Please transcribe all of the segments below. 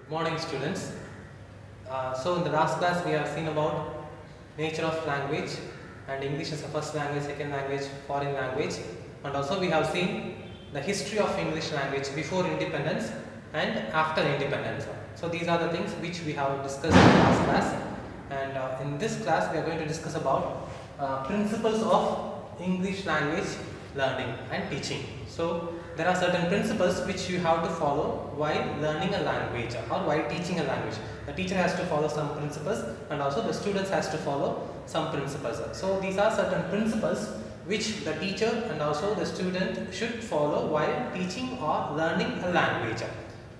Morning students. So in the last class we have seen about nature of language and English as a first language, second language, foreign language, and also we have seen the history of English language before independence and after independence. So these are the things which we have discussed in the last class, and in this class we are going to discuss about principles of English language learning and teaching. So there are certain principles which you have to follow while learning a language or while teaching a language. The teacher has to follow some principles and also the students has to follow some principles. So these are certain principles which the teacher and also the student should follow while teaching or learning a language.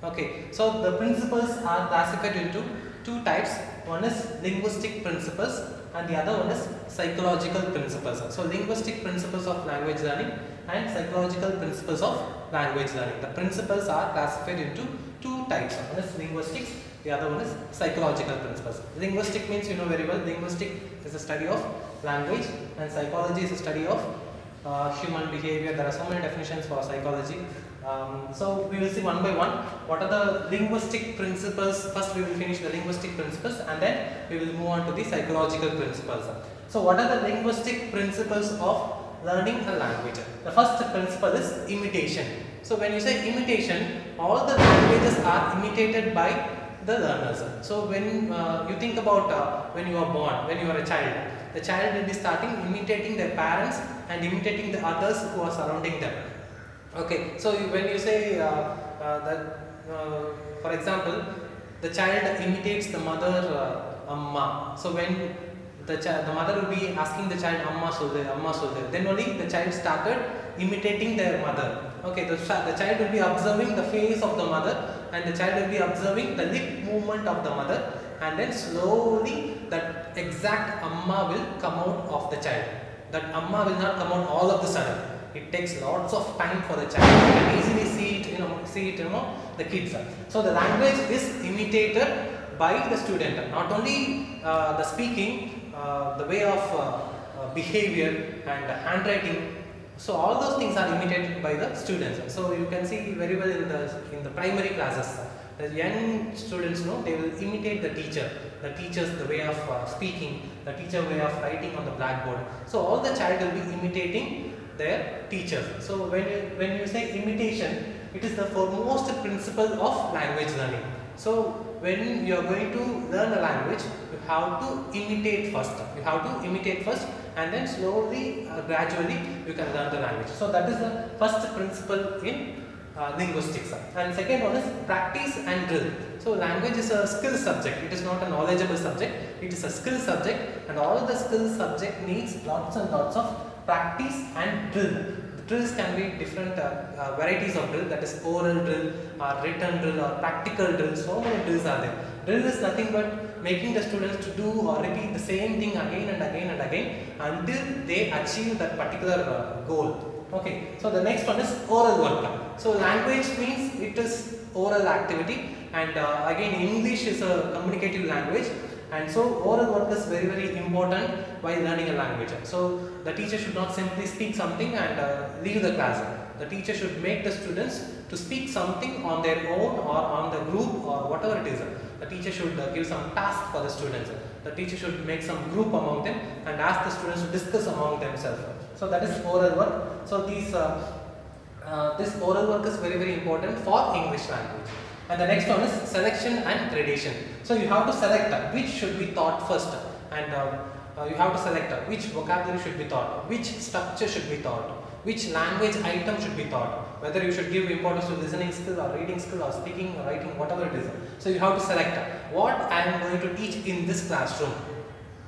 Okay, so the principles are classified into two types. One is linguistic principles and the other one is psychological principles. So linguistic principles of language learning and psychological principles of language learning. The principles are classified into two types. One is linguistics, the other one is psychological principles. Linguistic means you know very well, linguistic is the study of language and psychology is the study of human behavior. There are so many definitions for psychology. So we will see one by one what are the linguistic principles. First we will finish the linguistic principles and then we will move on to the psychological principles. So what are the linguistic principles of learning a language? The first principle is imitation. So when you say imitation, all the languages are imitated by the learners. So when you think about when you are born, when you are a child, the child will be starting imitating their parents and imitating the others who are surrounding them. Okay, so when you say that, for example, the child imitates the mother amma. So when the mother will be asking the child amma solde, amma solde, then only the child started imitating their mother. Okay, the child will be observing the face of the mother and the child will be observing the lip movement of the mother, and then slowly that exact amma will come out of the child. That amma will not come out all of the sudden. It takes lots of time for the child. You can easily see it, the kids. So the language is imitated by the student. Not only the speaking, the way of behavior and handwriting. So all those things are imitated by the students. So you can see very well in the primary classes. The young students they will imitate the teacher. The teacher's the way of speaking, the teacher way of writing on the blackboard. So all the child will be imitating their teachers. So when you say imitation, it is the foremost principle of language learning. So when you are going to learn a language, you have to imitate first. You have to imitate first, and then slowly, gradually, you can learn the language. So that is the first principle in linguistics. And second one is practice and drill. So language is a skill subject. It is not a knowledgeable subject. It is a skill subject, and all the skill subject needs lots and lots of practice and drill. The drills can be different varieties of drill, that is oral drill or written drill or practical drill. So many drills are there. Drill is nothing but making the students to do or repeat the same thing again and again and again until they achieve that particular goal. Okay, so the next one is oral work. So language means it is oral activity, and again English is a communicative language. And so oral work is very, very important while learning a language. So the teacher should not simply speak something and leave the class. The teacher should make the students to speak something on their own or on the group or whatever it is. The teacher should give some task for the students. The teacher should make some group among them and ask the students to discuss among themselves. So that is oral work. So this oral work is very, very important for English language. And the next one is selection and gradation. So you have to select which should be taught first, and you have to select which vocabulary should be taught, which structure should be taught, which language item should be taught, whether you should give importance to listening skill or reading skill or speaking or writing, whatever it is. So you have to select what I am going to teach in this classroom.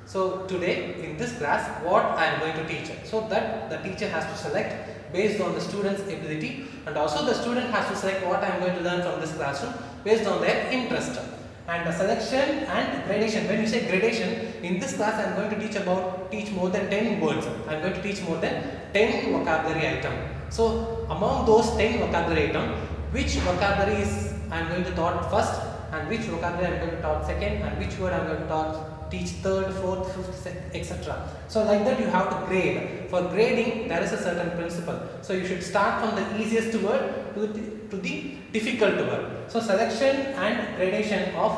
So today in this class, what I am going to teach. So that the teacher has to select based on the student's ability, and also the student has to select what I am going to learn from this classroom based on their interest. And the selection and gradation. When you say gradation, in this class I am going to teach more than 10 words. I am going to teach more than 10 vocabulary items. So among those 10 vocabulary items, which vocabulary is I am going to taught first, and which vocabulary I am going to taught second, and which word I am going to teach third, fourth, fifth, etc. So like that you have to grade. For grading there is a certain principle. So you should start from the easiest word to the difficult work. So selection and gradation of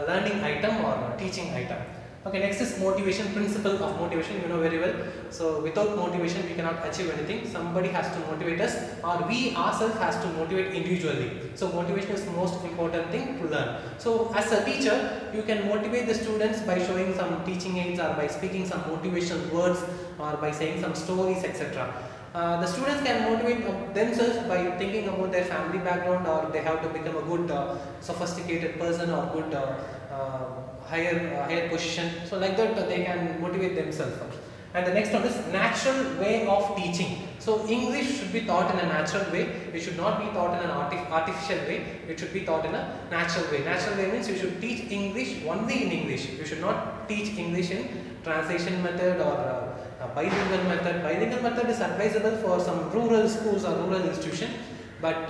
learning item or teaching item. Okay, next is motivation, principle of motivation, you know very well. So without motivation we cannot achieve anything. Somebody has to motivate us, or we ourselves has to motivate individually. So motivation is the most important thing to learn. So as a teacher, you can motivate the students by showing some teaching aids, or by speaking some motivational words, or by saying some stories, etc. The students can motivate themselves by thinking about their family background, or they have to become a good sophisticated person, or good higher position. So like that they can motivate themselves. And the next one is natural way of teaching. So English should be taught in a natural way. It should not be taught in an artificial way. It should be taught in a natural way. Natural way means you should teach English only in English. You should not teach English in translation method or bilingual method. Bilingual method is advisable for some rural schools or rural institution, but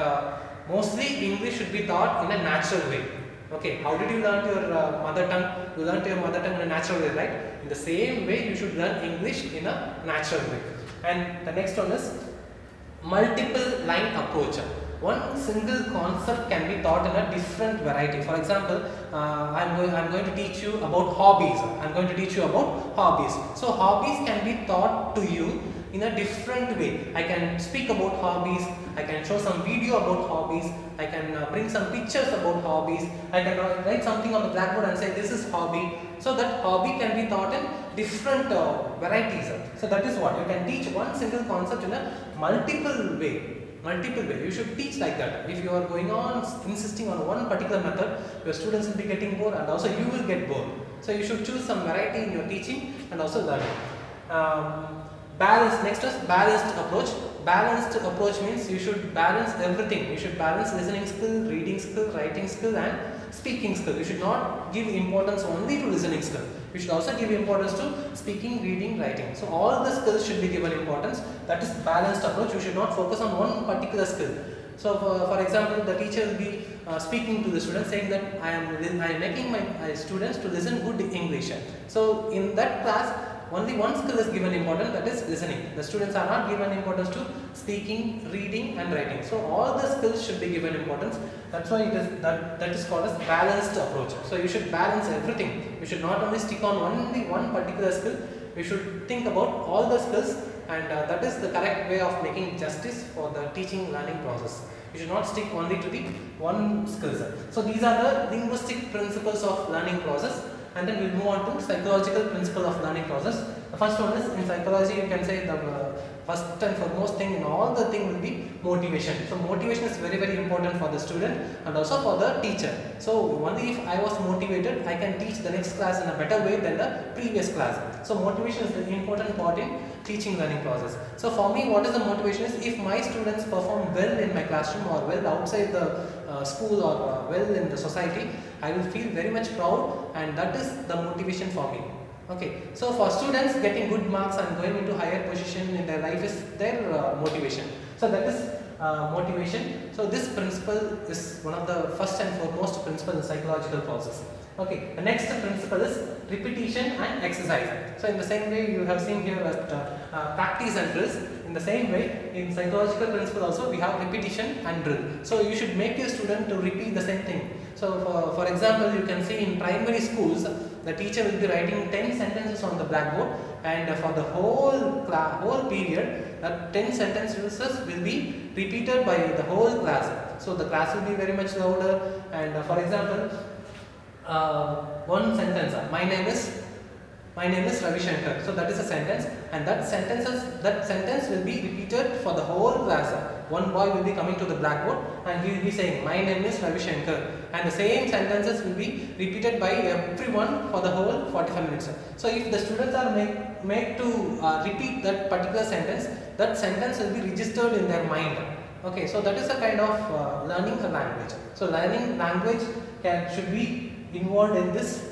mostly English should be taught in a natural way. Okay, how did you learn your mother tongue? You learned your mother tongue in a natural way, right? In the same way, you should learn English in a natural way. And the next one is multiple line approach. One single concept can be taught in a different variety. For example, I'm going to teach you about hobbies. I'm going to teach you about hobbies. So hobbies can be taught to you in a different way. I can speak about hobbies, I can show some video about hobbies, I can bring some pictures about hobbies, I can write something on the blackboard and say this is hobby. So that hobby can be taught in different varieties. So that is what you can teach one single concept in a multiple way. You should teach like that. If you are going on insisting on one particular method, your students will be getting bored, and also you will get bored. So you should choose some variety in your teaching and also learning. Balance. Next is balanced approach. Balanced approach means you should balance everything. You should balance listening skill, reading skill, writing skill, and speaking skill. You should not give importance only to listening skill. You should also give importance to speaking, reading, writing. So all the skills should be given importance. That is balanced approach. You should not focus on one particular skill. So for example, the teacher will be speaking to the students, saying that I am making my students to listen good English. So in that class, only one skill is given importance, that is listening. The students are not given importance to speaking, reading and writing. So all the skills should be given importance. That's why that is called as balanced approach. So you should balance everything. You should not only stick on only one particular skill. You should think about all the skills, and that is the correct way of making justice for the teaching learning process. You should not stick only to the one skill set. So these are the linguistic principles of learning process. And then we'll move on to psychological principle of learning process. The first one is, in psychology you can say the first and foremost thing in all the thing will be motivation. So motivation is very important for the student and also for the teacher. So only if I was motivated, I can teach the next class in a better way than the previous class. So motivation is the important part in teaching learning process. So for me, what is the motivation is, if my students perform well in my classroom or well outside the school or well in the society, I will feel very much proud, and that is the motivation for me. Okay, so for students, getting good marks and going into higher position in their life is their motivation. So that is motivation. So this principle is one of the first and foremost principle in psychological process. Okay, the next principle is repetition and exercise. So in the same way you have seen here practice and drills, in the same way in psychological principle also we have repetition and drill. So you should make your student to repeat the same thing. So for example, you can see in primary schools, the teacher will be writing 10 sentences on the blackboard, and for the whole period, that 10 sentences will be repeated by the whole class. So the class will be very much louder, and for example, one sentence, my name is Ravi Shankar. So that is a sentence, and that sentence will be repeated for the whole class. One boy will be coming to the blackboard and he will be saying, my name is Ravi Shankar, and the same sentences will be repeated by everyone for the whole 45 minutes. So if the students are made to repeat that particular sentence, that sentence will be registered in their mind. Okay, so that is a kind of learning a language. So learning language should be involved in this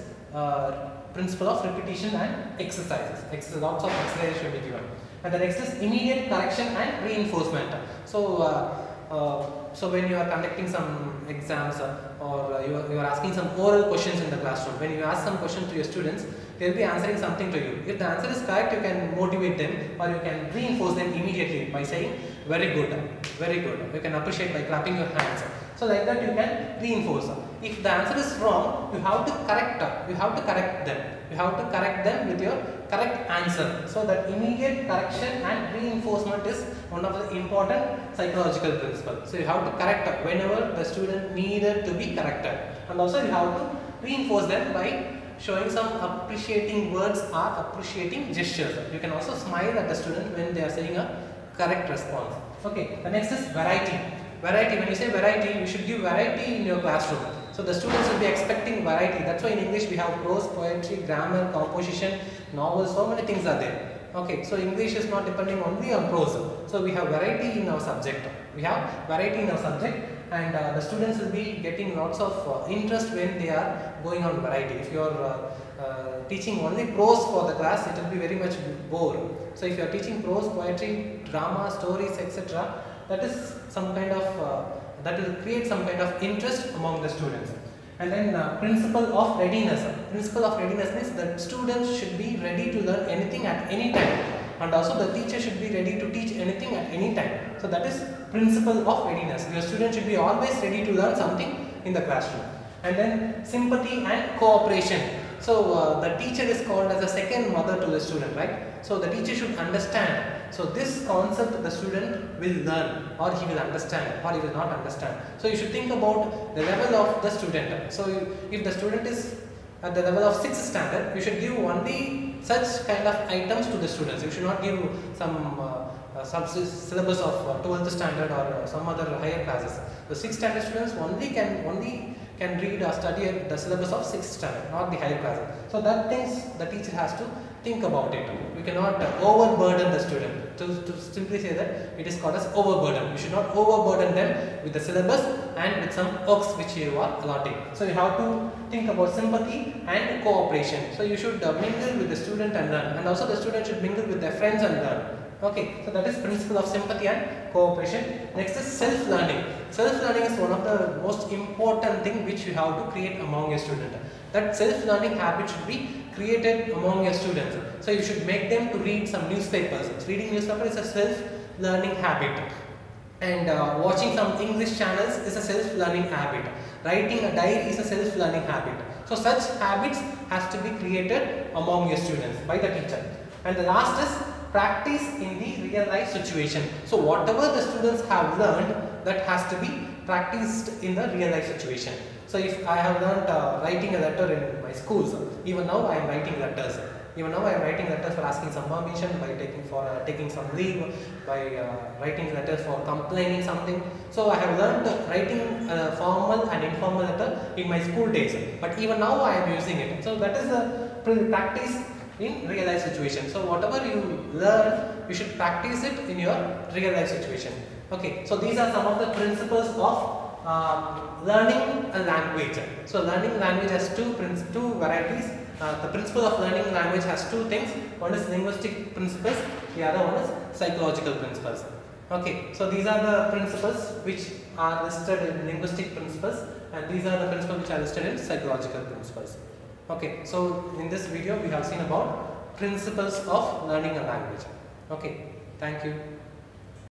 principle of repetition and exercises. Lots of exercises should be given. And the next is immediate correction and reinforcement. So when you are conducting some exams or you are asking some oral questions in the classroom, when you ask some question to your students, they will be answering something to you. If the answer is correct, you can motivate them or you can reinforce them immediately by saying very good. Very good. You can appreciate by clapping your hands. So like that you can reinforce. If the answer is wrong, you have to correct them. You have to correct them with your correct answer. So that immediate correction and reinforcement is one of the important psychological principles. So you have to correct whenever the student needed to be corrected, and also you have to reinforce them by showing some appreciating words or appreciating gestures. You can also smile at the student when they are saying a correct response. Okay, the next is variety. Variety, when you say variety, you should give variety in your classroom. So the students will be expecting variety. That's why in English we have prose, poetry, grammar, composition, novels, so many things are there. Okay, so English is not depending only on prose. So we have variety in our subject. And the students will be getting lots of interest when they are going on variety. If you are teaching only prose for the class, it will be very much bored. So if you are teaching prose, poetry, drama, stories, etc., that is some kind of that will create some kind of interest among the students. And then principle of readiness. Principle of readiness means that students should be ready to learn anything at any time, and also the teacher should be ready to teach anything at any time. So that is principle of readiness. Your student should be always ready to learn something in the classroom. And then sympathy and cooperation. So the teacher is called as a second mother to the student, right? So the teacher should understand. So this concept the student will learn, or he will understand, or he will not understand. So you should think about the level of the student. So if the student is at the level of 6th standard, you should give only such kind of items to the students. You should not give some syllabus of 12th standard or some other higher classes. The 6th standard students only can read or study at the syllabus of 6th standard, not the higher classes. So that things the teacher has to think about it. You cannot overburden the student. To simply say that it is called as overburden. You should not overburden them with the syllabus and with some works which you are allotting. So you have to think about sympathy and cooperation. So you should mingle with the student and learn, and also the student should mingle with their friends and learn. Okay, so that is principle of sympathy and cooperation. Next is self-learning. Self-learning is one of the most important thing which you have to create among your student. That self-learning habit should be created among your students. So you should make them to read some newspapers. Reading newspaper is a self-learning habit. And watching some English channels is a self-learning habit. Writing a diary is a self-learning habit. So such habits has to be created among your students by the teacher. And the last is practice in the real life situation. So whatever the students have learned, that has to be practiced in the real life situation. So if I have learned writing a letter in my schools, even now I am writing letters. Even now I am writing letters for asking some permission, by taking some leave, by writing letters for complaining something. So I have learned writing a formal and informal letter in my school days. But even now I am using it. So that is the practice in real life situation. So whatever you learn, you should practice it in your real life situation. Okay. So these are some of the principles of learning a language. So learning language has two varieties. The principle of learning language has two things. One is linguistic principles, the other one is psychological principles. Okay, so these are the principles which are listed in linguistic principles, and these are the principles which are listed in psychological principles. Okay, so in this video we have seen about principles of learning a language. Okay, thank you.